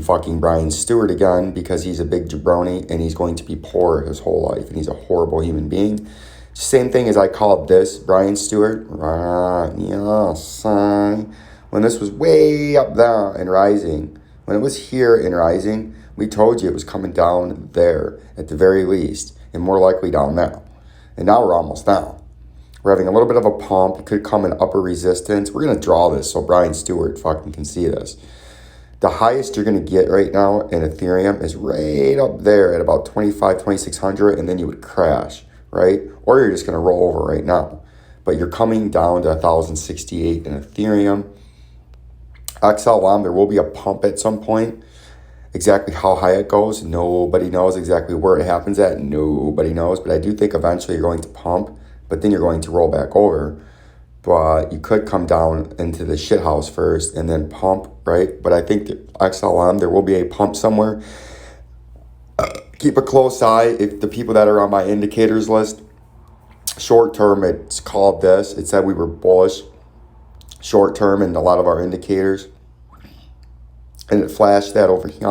fucking Brian Stewart again because he's a big jabroni and he's going to be poor his whole life and he's a horrible human being. Same thing as I called this Brian Stewart. Yes, when this was way up there and rising, when it was here and rising, we told you it was coming down there at the very least and more likely down there. And now we're almost down. We're having a little bit of a pump. It could come in upper resistance. We're going to draw this so Brian Stewart fucking can see this. The highest you're going to get right now in Ethereum is right up there at about 2600, and then you would crash, right? Or you're just going to roll over right now. But you're coming down to 1068 in Ethereum. XLM, there will be a pump at some point. Exactly how high it goes, nobody knows. Exactly where it happens at, nobody knows. But I do think eventually you're going to pump, but then you're going to roll back over. But you could come down into the shithouse first and then pump, right? But I think that XLM, there will be a pump somewhere. Keep a close eye. If the people that are on my indicators list, short term, it's called this. It said we were bullish short term in a lot of our indicators. And it flashed that over here.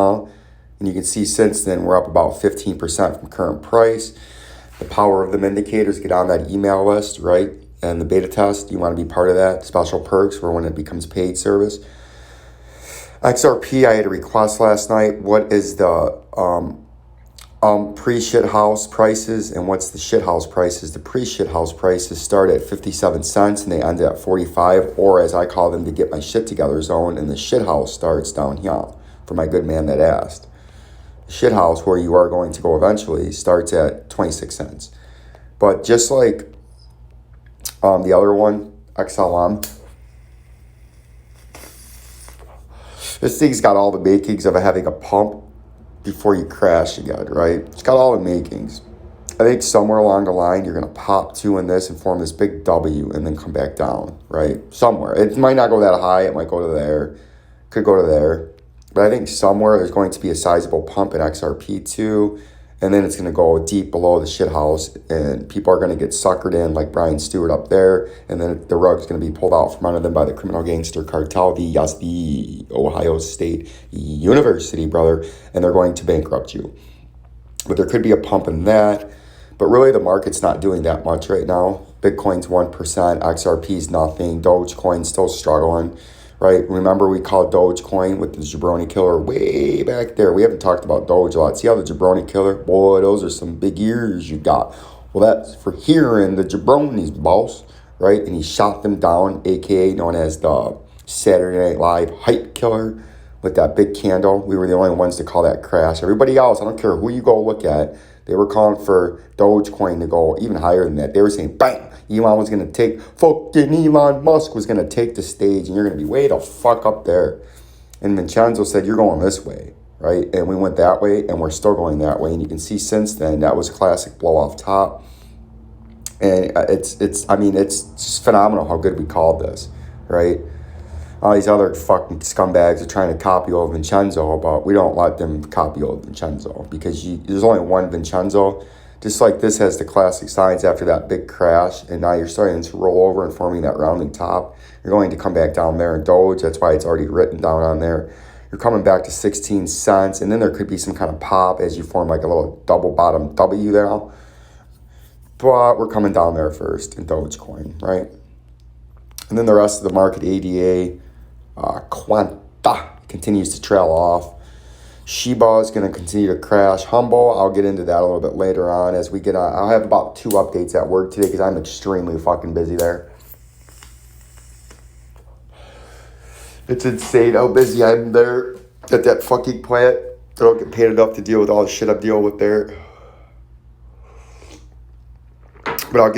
And you can see since then, we're up about 15% from current price. The power of them indicators, get on that email list, right? And the beta test, you want to be part of that. Special perks for when it becomes paid service. XRP, I had a request last night. What is the pre-shithouse prices and what's the shithouse prices? The pre-shithouse prices start at 57 cents and they end at 45, or as I call them, to get my shit together zone, and the shithouse starts down here for my good man that asked. The shithouse, where you are going to go eventually, starts at 26 cents. But just like the other one, XLM, this thing's got all the makings of having a pump before you crash again, right? It's got all the makings. I think somewhere along the line, you're going to pop two in this and form this big W and then come back down, right? Somewhere. It might not go that high. It might go to there. Could go to there. But I think somewhere there's going to be a sizable pump in XRP2. And then it's going to go deep below the shithouse. And people are going to get suckered in like Brian Stewart up there. And then the rug's going to be pulled out from under them by the criminal gangster cartel, the Ohio State University, brother. And they're going to bankrupt you. But there could be a pump in that. But really, the market's not doing that much right now. Bitcoin's 1%. XRP's nothing. Dogecoin's still struggling. Right? Remember we called Dogecoin with the jabroni killer way back there. We haven't talked about Doge a lot. See how the jabroni killer, boy, those are some big ears you got. Well, that's for hearing the jabronis, boss. Right? And he shot them down, a.k.a. known as the Saturday Night Live hype killer with that big candle. We were the only ones to call that crash. Everybody else, I don't care who you go look at, they were calling for Dogecoin to go even higher than that. They were saying, bang, fucking Elon Musk was going to take the stage and you're going to be way the fuck up there. And Vincenzo said, you're going this way, right? And we went that way and we're still going that way. And you can see since then, that was classic blow off top. And it's just phenomenal how good we called this, right? All these other fucking scumbags are trying to copy old Vincenzo, but we don't let them copy old Vincenzo because there's only one Vincenzo. Just like this has the classic signs after that big crash, and now you're starting to roll over and forming that rounding top. You're going to come back down there in Doge. That's why it's already written down on there. You're coming back to 16 cents, and then there could be some kind of pop as you form like a little double bottom W there. But we're coming down there first in Dogecoin, right? And then the rest of the market, ADA, Quanta continues to trail off. Shiba is going to continue to crash. Humble, I'll get into that a little bit later on as we get on. I'll have about 2 updates at work today because I'm extremely fucking busy there. It's insane how busy I'm there at that fucking plant. I don't get paid enough to deal with all the shit I'm dealing with there. But I'll give you